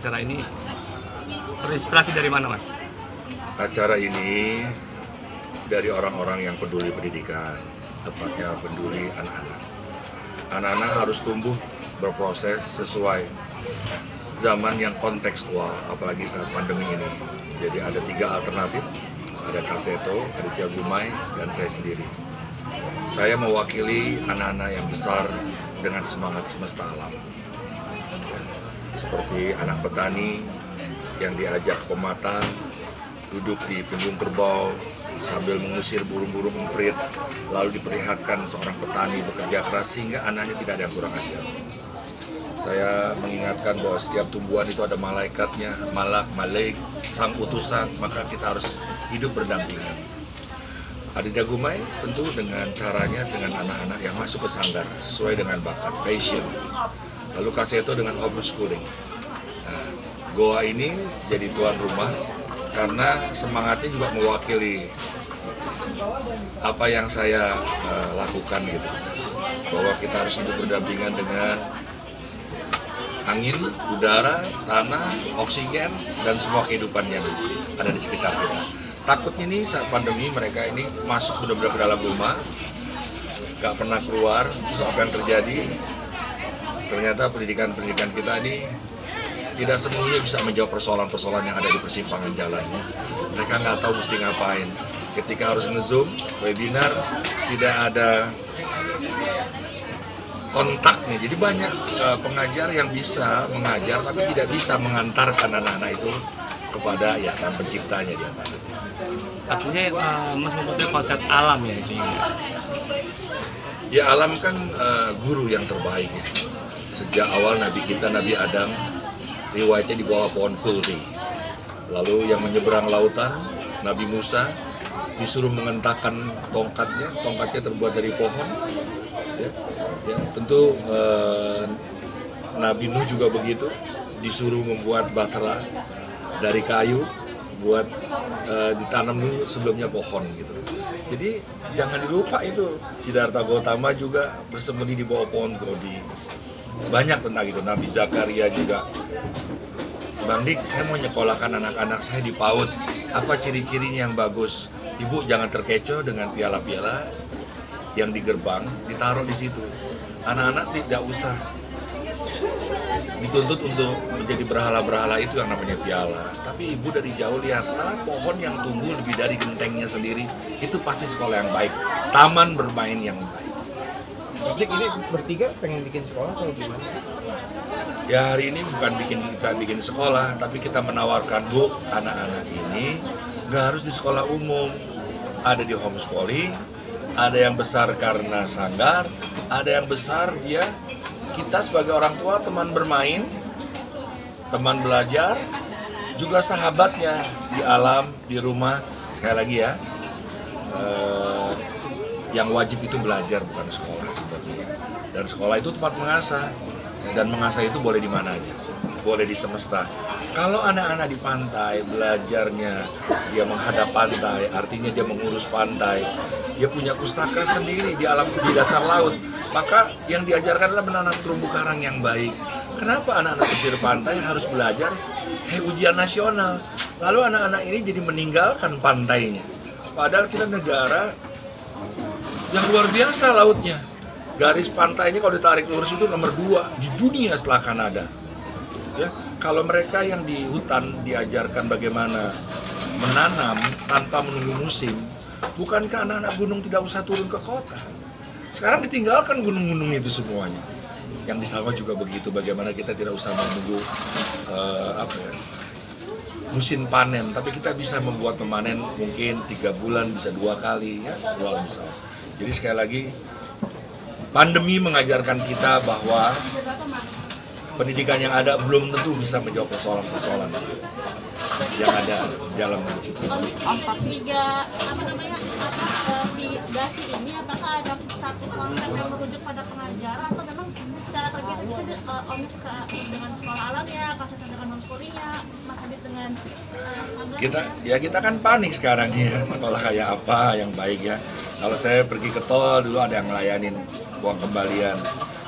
acara ini terinspirasi dari mana, Mas? Acara ini dari orang-orang yang peduli pendidikan, tepatnya peduli anak-anak. Anak-anak harus tumbuh berproses sesuai zaman yang kontekstual, apalagi saat pandemi ini. Jadi ada 3 alternatif, ada Kak Seto, Aditya Gumai, dan saya sendiri. Saya mewakili anak-anak yang besar dengan semangat semesta alam. Seperti anak petani yang diajak pematang, duduk di punggung kerbau sambil mengusir burung-burung emprit, lalu diperlihatkan seorang petani bekerja keras sehingga anaknya tidak ada yang kurang ajar. Saya mengingatkan bahwa setiap tumbuhan itu ada malaikatnya, malak, sang utusan, maka kita harus hidup berdampingan. Aditya Gumai tentu dengan caranya dengan anak-anak yang masuk ke sanggar sesuai dengan bakat, passion. Lalu Kak Seto dengan homeschooling. Nah, Goa ini jadi tuan rumah karena semangatnya juga mewakili apa yang saya lakukan gitu. Bahwa kita harus hidup berdampingan dengan angin, udara, tanah, oksigen, dan semua kehidupan yang ada di sekitar kita. Takutnya nih saat pandemi mereka ini masuk benar-benar ke dalam rumah, gak pernah keluar, terus apa yang terjadi? Ternyata pendidikan kita ini tidak semuanya bisa menjawab persoalan-persoalan yang ada di persimpangan jalannya. Mereka nggak tahu mesti ngapain. Ketika harus nge-zoom, webinar, tidak ada kontaknya. Jadi banyak pengajar yang bisa mengajar tapi tidak bisa mengantarkan anak-anak itu kepada ya sang penciptanya di antaranya. Artinya Mas membutuhkan konsep alam ya itu ya? Ya alam kan guru yang terbaik ya. Sejak awal Nabi kita, Nabi Adam, riwayatnya di bawah pohon kulti. Lalu yang menyeberang lautan, Nabi Musa disuruh mengentakkan tongkatnya terbuat dari pohon. Ya, tentu Nabi Nuh juga begitu, disuruh membuat bahtera dari kayu buat ditanam dulu sebelumnya pohon gitu. Jadi jangan dilupa itu Siddhartha Gautama juga bersembunyi di bawah pohon Bodhi. Banyak tentang itu. Nabi Zakaria juga, Bang Dik, saya mau nyekolahkan anak-anak saya di PAUD. Apa ciri-cirinya yang bagus? Ibu jangan terkecoh dengan piala-piala yang di gerbang, ditaruh di situ. Anak-anak tidak usah dituntut untuk menjadi berhala-berhala itu yang namanya piala. Tapi ibu dari jauh lihatlah pohon yang tumbuh lebih dari gentengnya sendiri. Itu pasti sekolah yang baik, taman bermain yang baik. Mas Dik, ini bertiga pengen bikin sekolah atau gimana? Ya hari ini bukan kita bikin sekolah, tapi kita menawarkan, Bu, anak-anak ini nggak harus di sekolah umum. Ada di homeschooling, ada yang besar karena sanggar, ada yang besar dia kita sebagai orang tua teman bermain, teman belajar, juga sahabatnya di alam, di rumah. Sekali lagi ya, yang wajib itu belajar bukan sekolah sebenarnya. Dan sekolah itu tempat mengasah, dan mengasah itu boleh di mana aja, boleh di semesta. Kalau anak-anak di pantai belajarnya dia menghadap pantai, artinya dia mengurus pantai, dia punya pustaka sendiri di alam di dasar laut, maka yang diajarkan adalah menanam terumbu karang yang baik. Kenapa anak-anak pesisir pantai harus belajar kayak ujian nasional? Lalu anak-anak ini jadi meninggalkan pantainya. Padahal kita negara yang luar biasa lautnya. Garis pantainya kalau ditarik lurus itu nomor 2 di dunia setelah Kanada. Ya, kalau mereka yang di hutan diajarkan bagaimana menanam tanpa menunggu musim, bukankah anak-anak gunung tidak usah turun ke kota? Sekarang ditinggalkan gunung-gunung itu semuanya. Yang di sawah juga begitu, bagaimana kita tidak usah menunggu musim panen, tapi kita bisa membuat memanen mungkin 3 bulan, bisa 2 kali, ya, 2 misalnya. Jadi sekali lagi, pandemi mengajarkan kita bahwa pendidikan yang ada belum tentu bisa menjawab persoalan-persoalan yang ada dalam hidup kita. Mitigasi ini apakah ada satu konsep yang merujuk pada pengajar atau memang secara terpisah bisa Omis dengan sekolah alam ya, Kaseta dengan homeschoolingnya, Mas Adit dengan kita kan panik sekarang ya, sekolah kayak apa yang baik ya. Kalau saya pergi ke tol dulu ada yang ngelayanin uang kembalian,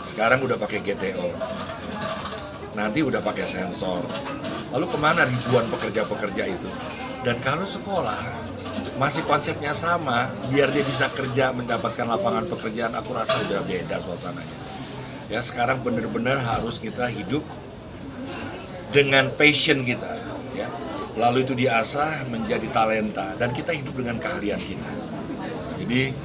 sekarang udah pakai GTO, nanti udah pakai sensor. Lalu kemana ribuan pekerja-pekerja itu? Dan kalau sekolah masih konsepnya sama, biar dia bisa kerja, mendapatkan lapangan pekerjaan, aku rasa udah beda suasananya. Ya, sekarang benar-benar harus kita hidup dengan passion kita, ya. Lalu itu diasah menjadi talenta, dan kita hidup dengan keahlian kita. Jadi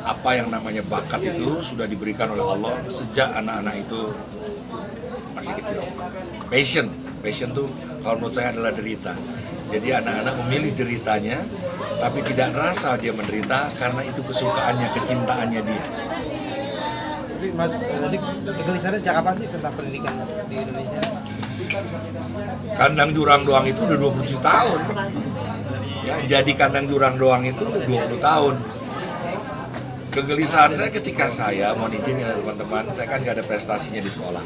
apa yang namanya bakat itu sudah diberikan oleh Allah sejak anak-anak itu masih kecil. Passion tuh kalau menurut saya adalah derita. Jadi anak-anak memilih deritanya, tapi tidak merasa dia menderita karena itu kesukaannya, kecintaannya dia. Tapi Mas, tadi kegelisahannya sejak kapan sih tentang pendidikan di Indonesia? Kandang Jurang Doang itu udah 27 tahun. Ya, jadi Kandang Jurang Doang itu udah 20 tahun. Kegelisahan saya ketika saya, mohon izin ya teman-teman, saya kan gak ada prestasinya di sekolah.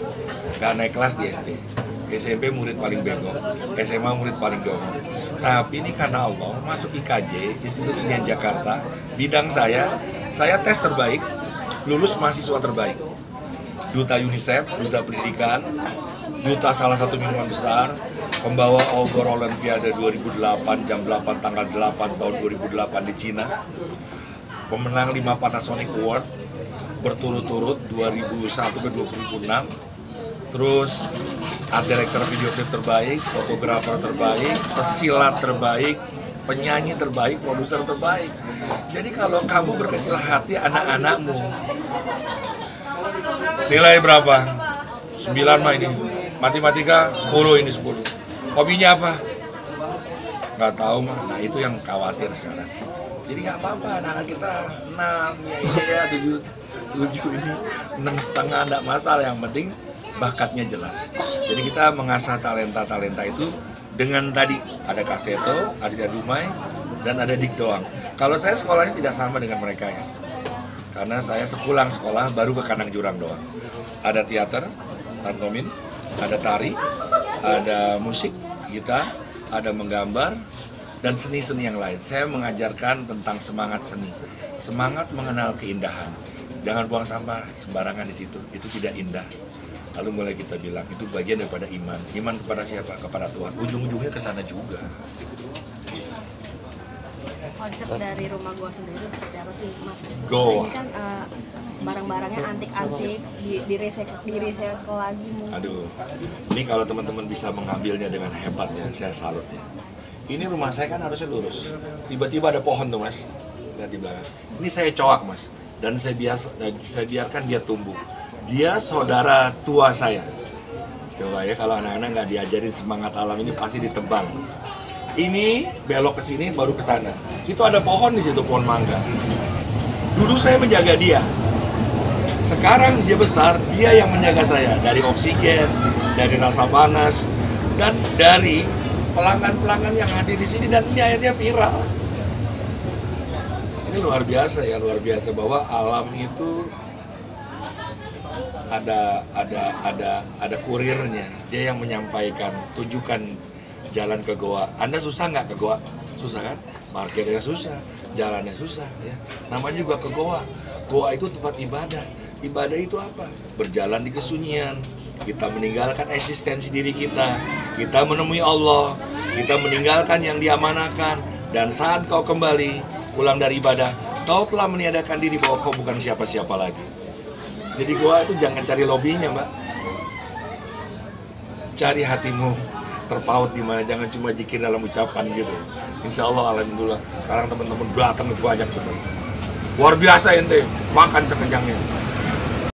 Gak naik kelas di SD. SMP murid paling bego, SMA murid paling gaul. Tapi ini karena Allah, masuk IKJ, Institut Senian Jakarta, bidang saya tes terbaik, lulus mahasiswa terbaik. Duta UNICEF, duta pendidikan, duta salah satu minuman besar, pembawa obor Olimpiade 2008, jam 8 tanggal 8 tahun 2008 di Cina, pemenang 5 Panasonic Award berturut-turut 2001 ke 2006, terus art director video klip terbaik, fotografer terbaik, pesilat terbaik, penyanyi terbaik, produser terbaik. Jadi kalau kamu berkecil hati anak-anakmu, nilai berapa? 9 mah ini, matematika 10 ini 10. Hobinya apa? Nggak tahu mah. Nah itu yang khawatir sekarang. Jadi nggak apa-apa, anak-anak kita 6 ya 7 ini 6,5 nggak masalah, yang penting bakatnya jelas. Jadi kita mengasah talenta-talenta itu dengan tadi ada Kaseto, ada Dumai, dan ada Dik doang. Kalau saya sekolahnya tidak sama dengan mereka ya. Karena saya sepulang sekolah baru ke Kandang Jurang doang. Ada teater, pantomin, ada tari, ada musik, gitar, ada menggambar, dan seni-seni yang lain. Saya mengajarkan tentang semangat seni, semangat mengenal keindahan. Jangan buang sampah sembarangan di situ, itu tidak indah. Lalu mulai kita bilang, itu bagian daripada iman. Iman kepada siapa? Kepada Tuhan. Ujung-ujungnya ke sana juga. Konsep dari rumah gua sendiri seperti apa sih, Mas? Goa. Ini kan barang-barangnya antik-antik, di recycle lagi mungkin. Aduh, ini kalau teman-teman bisa mengambilnya dengan hebat ya, saya salut ya. Ini rumah saya kan harusnya lurus. Tiba-tiba ada pohon tuh mas, lihat di belakang. Ini saya coak mas, dan saya biarkan dia tumbuh. Dia saudara tua saya. Coba ya, kalau anak-anak nggak diajarin semangat alam ini pasti ditebang. Ini belok ke sini baru ke sana. Itu ada pohon di situ, pohon mangga. Dulu saya menjaga dia. Sekarang dia besar, dia yang menjaga saya dari oksigen, dari rasa panas, dan dari pelanggan-pelanggan yang hadir di sini, dan ini akhirnya viral. Ini luar biasa ya, luar biasa bahwa alam itu ada kurirnya, dia yang menyampaikan, tunjukkan jalan ke goa. Anda susah nggak ke goa? Susah kan? Parkirnya susah, jalannya susah ya. Namanya juga ke goa. Goa itu tempat ibadah. Ibadah itu apa? Berjalan di kesunyian. Kita meninggalkan eksistensi diri kita. Kita menemui Allah. Kita meninggalkan yang diamanahkan. Dan saat kau kembali pulang dari ibadah, kau telah meniadakan diri bahwa kau bukan siapa-siapa lagi. Jadi goa itu jangan cari lobbynya, Mbak. Cari hatimu terpaut di mana, jangan cuma zikir dalam ucapan gitu. Insya Allah, alhamdulillah. Sekarang teman-teman datang banyak teman. Luar biasa ente, makan sekenyangnya.